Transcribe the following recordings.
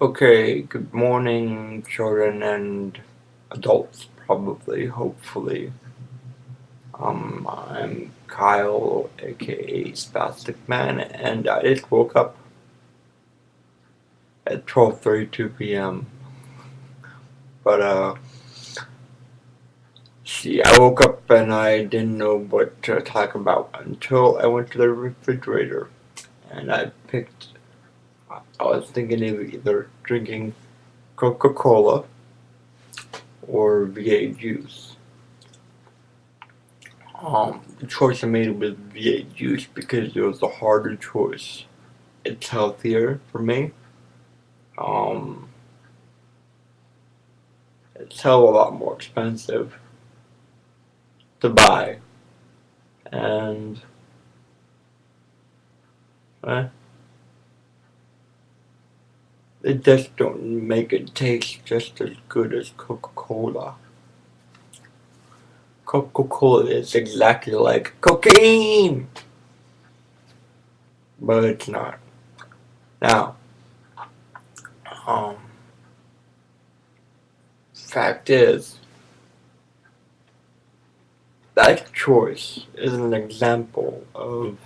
Okay, good morning, children and adults, probably, hopefully. I'm Kyle, aka SpazzticMan, and I just woke up at 12:32 p.m. But, see, I woke up and I didn't know what to talk about until I went to the refrigerator and I was thinking of either drinking Coca-Cola or V8 juice. The choice I made was V8 juice because it was the harder choice. It's healthier for me. Um, it's hell of a lot more expensive to buy, and eh, it just don't make it taste just as good as Coca-Cola. Coca-Cola is exactly like cocaine, but it's not. Now, um, fact is, that choice is an example of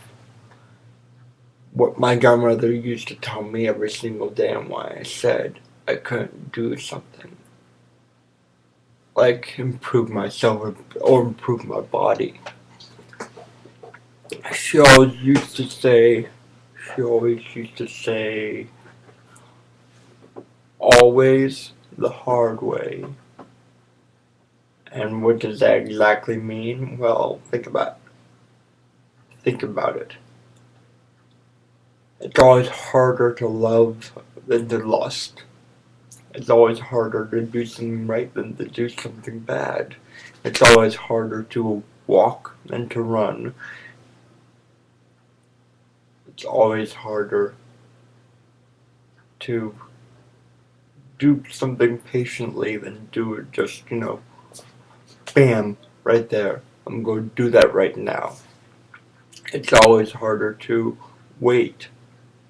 what my grandmother used to tell me every single day and why I said I couldn't do something. Like improve myself or improve my body. She always used to say, she always used to say, always the hard way. And what does that exactly mean? Well, think about it. It's always harder to love than to lust. It's always harder to do something right than to do something bad. It's always harder to walk than to run. It's always harder to do something patiently than do it just, bam, right there. I'm going to do that right now. It's always harder to wait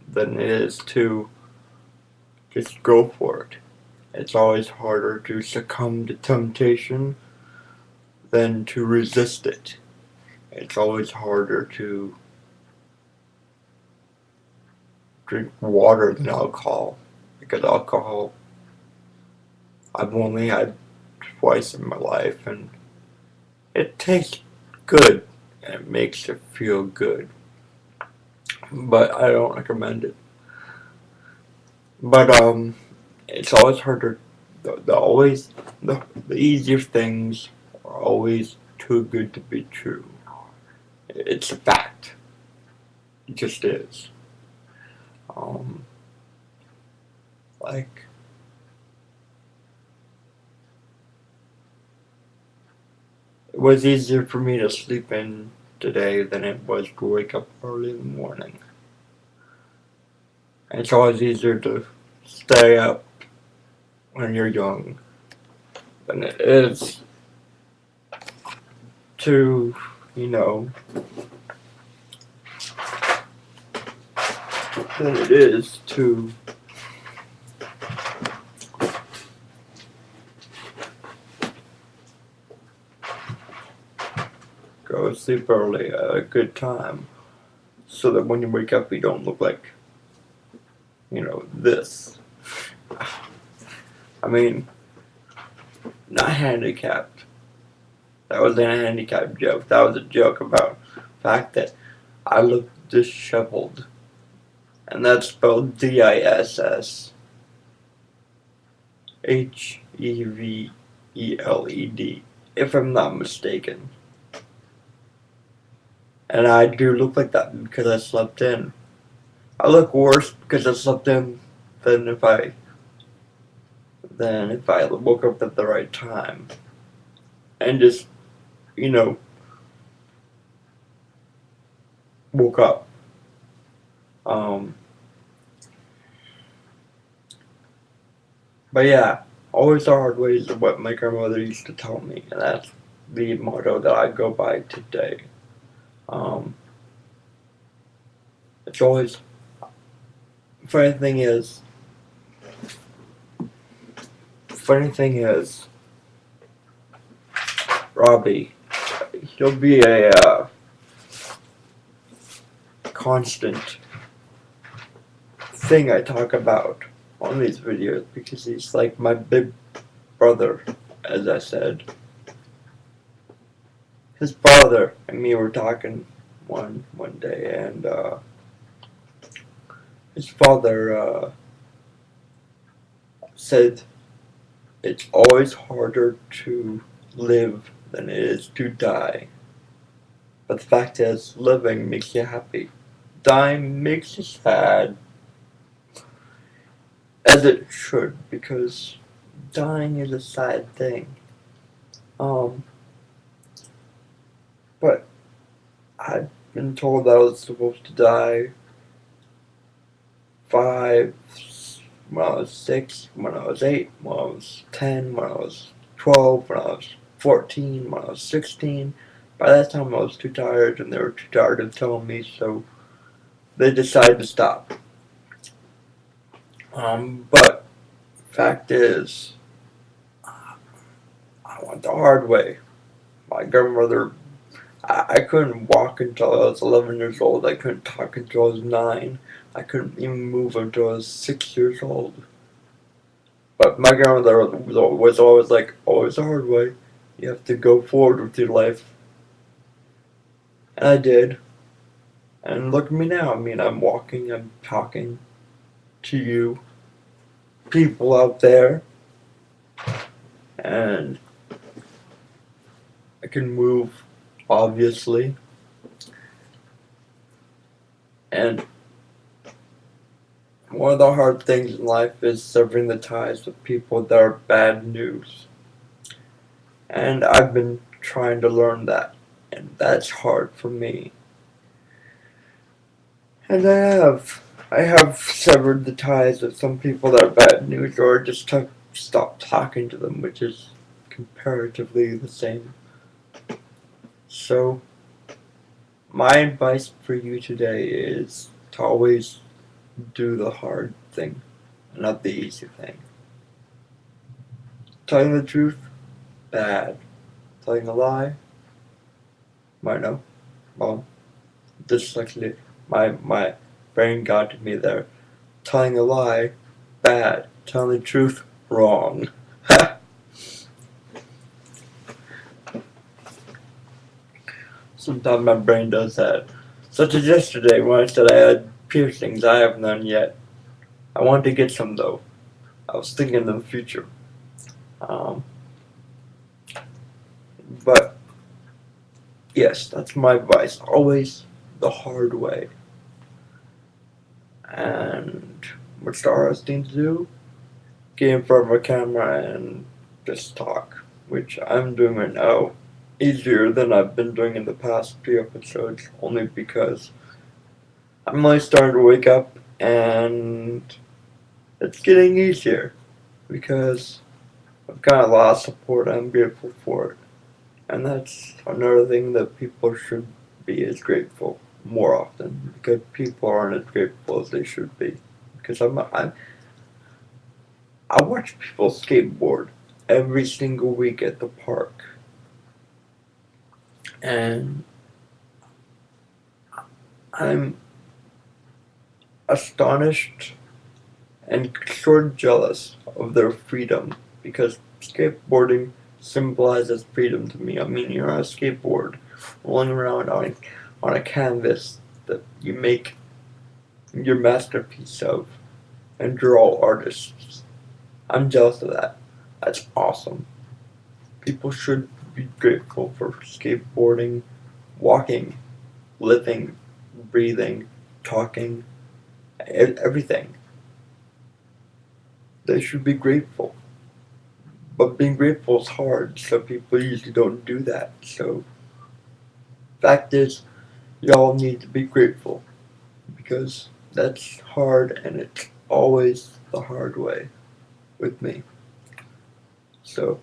than it is to just go for it. It's always harder to succumb to temptation than to resist it. It's always harder to drink water than alcohol, because alcohol I've only had twice in my life, and it tastes good and it makes you feel good, but I don't recommend it. But it's always harder. The easier things are always too good to be true. It's a fact. It just is. Um, like it was easier for me to sleep in today than it was to wake up early in the morning. And it's always easier to stay up when you're young than it is to, you know, than it is to go to sleep early at a good time so that when you wake up you don't look like, this. I mean, not handicapped. That wasn't a handicapped joke. That was a joke about the fact that I look disheveled. And that's spelled Dishevelled, if I'm not mistaken. And I do look like that because I slept in. I look worse because I slept in than if I woke up at the right time. And just, you know, woke up. Um, but yeah, always the hard way is what my grandmother used to tell me, and that's the motto that I go by today. Um, it's always, funny thing is, funny thing is, Robbie, he'll be a constant thing I talk about on these videos because he's like my big brother, as I said. His father and me were talking one day, and his father said it's always harder to live than it is to die. But the fact is, living makes you happy. Dying makes you sad, as it should, because dying is a sad thing. But I've been told that I was supposed to die 5, when I was 6, when I was 8, when I was 10, when I was 12, when I was 14, when I was 16. By that time I was too tired, and they were too tired of telling me, so they decided to stop. But fact is, I went the hard way. My grandmother, I couldn't walk until I was 11 years old. I couldn't talk until I was 9. I couldn't even move until I was 6 years old. But my grandmother was always like, always the hard way. You have to go forward with your life. And I did. And look at me now. I mean, I'm walking, I'm talking to you, people out there. And I can move, obviously. And one of the hard things in life is severing the ties with people that are bad news. And I've been trying to learn that. And that's hard for me. And I have severed the ties with some people that are bad news, or just stopped talking to them, which is comparatively the same. So, my advice for you today is to always do the hard thing, not the easy thing. Telling the truth, bad. Telling a lie, might know. Well, dyslexia, my brain got to me there. Telling a lie, bad. Telling the truth, wrong. Sometimes my brain does that. Such as yesterday when I said I had piercings. I have none yet. I wanted to get some though. I was thinking of the future. But yes, that's my advice. Always the hard way. And what's the hardest thing to do? Get in front of a camera and just talk, which I'm doing right now. Easier than I've been doing in the past few episodes, only because I'm only starting to wake up and it's getting easier because I've got a lot of support. I'm grateful for it. And that's another thing that people should be as grateful more often, because people aren't as grateful as they should be. Because I watch people skateboard every single week at the park, and I'm astonished and sort of jealous of their freedom, because skateboarding symbolizes freedom to me. I mean, you're on a skateboard rolling around on a canvas that you make your masterpiece of, and you're all artists. I'm jealous of that. That's awesome. People should be grateful for skateboarding, walking, living, breathing, talking, everything. They should be grateful. But being grateful is hard, so people usually don't do that. So, fact is, y'all need to be grateful, because that's hard, and it's always the hard way with me. So,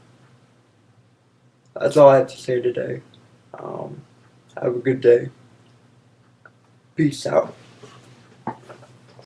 that's all I have to say today. Have a good day. Peace out.